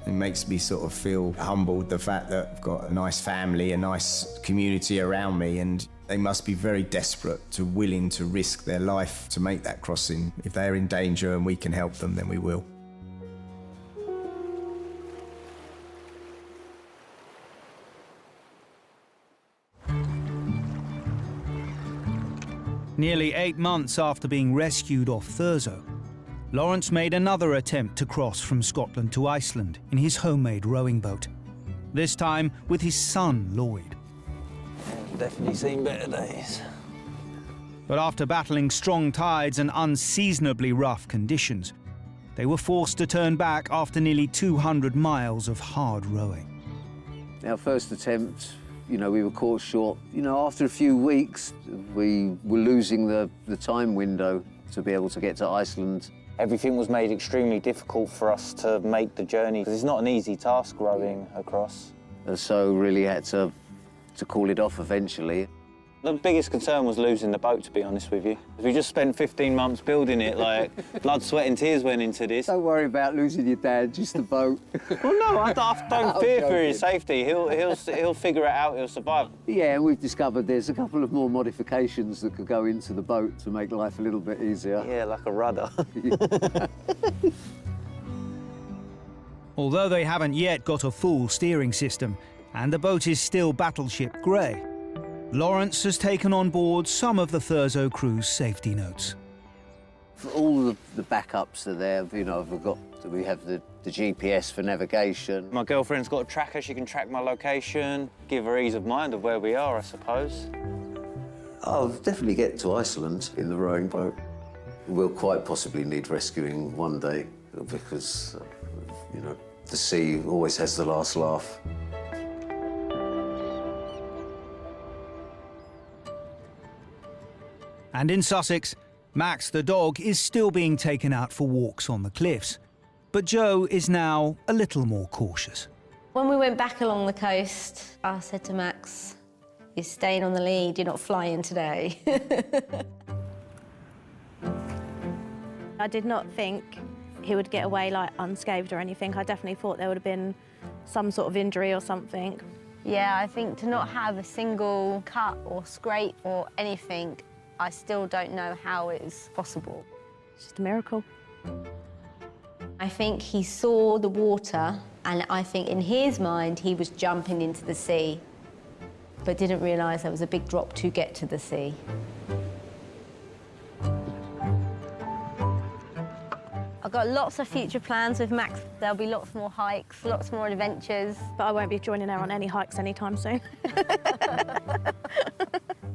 It makes me sort of feel humbled, the fact that I've got a nice family, a nice community around me, and they must be very desperate to willing to risk their life to make that crossing. If they're in danger and we can help them, then we will.
Nearly 8 months after being rescued off Thurso, Lawrence made another attempt to cross from Scotland to Iceland in his homemade rowing boat. This time with his son, Lloyd.
Definitely seen better days.
But after battling strong tides and unseasonably rough conditions, they were forced to turn back after nearly 200 miles of hard rowing.
Our first attempt, we were caught short. After a few weeks, we were losing the time window to be able to get to Iceland. Everything was made extremely difficult for us to make the journey, because it's not an easy task rowing across. And so really had to call it off eventually. The biggest concern was losing the boat, to be honest with you. We just spent 15 months building it, like blood, sweat and tears went into this. Don't worry about losing your dad, just the boat. Well, no, I don't fear for his safety. He'll figure it out, he'll survive. Yeah, and we've discovered there's a couple of more modifications that could go into the boat to make life a little bit easier. Yeah, like a rudder.
Although they haven't yet got a full steering system, and the boat is still battleship grey, Lawrence has taken on board some of the Thurso crew's safety notes.
All the backups are there. You know, we have the GPS for navigation.
My girlfriend's got a tracker. She can track my location, give her ease of mind of where we are, I suppose.
I'll definitely get to Iceland in the rowing boat. We'll quite possibly need rescuing one day because, you know, the sea always has the last laugh.
And in Sussex, Max the dog is still being taken out for walks on the cliffs. But Joe is now a little more cautious.
When we went back along the coast, I said to Max, "You're staying on the lead, you're not flying today."
I did not think he would get away like unscathed or anything. I definitely thought there would have been some sort of injury or something.
Yeah, I think to not have a single cut or scrape or anything, I still don't know how it is possible.
It's just a miracle.
I think he saw the water, and I think in his mind he was jumping into the sea, but didn't realise there was a big drop to get to the sea. I've got lots of future plans with Max. There'll be lots more hikes, lots more adventures.
But I won't be joining her on any hikes anytime soon.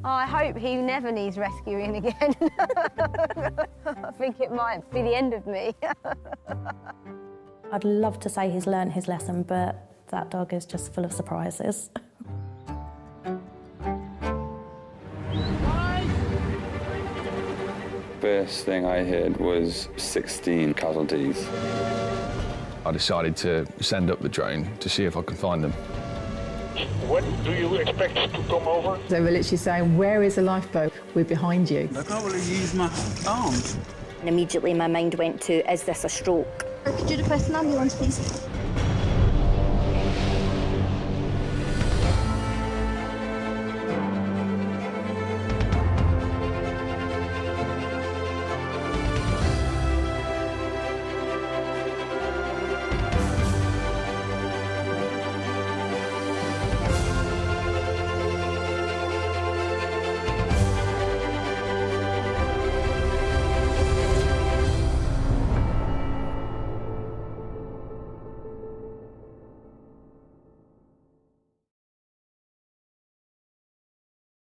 Oh, I hope he never needs rescuing again. I think it might be the end of me.
I'd love to say he's learnt his lesson, but that dog is just full of surprises.
First thing I heard was 16 casualties. I decided to send up the drone to see if I could find them.
When do you expect to come over?
They were literally saying, "Where is the lifeboat? We're behind you."
I can't really use my arms.
And immediately my mind went to, is this a stroke?
Could you request an ambulance, please?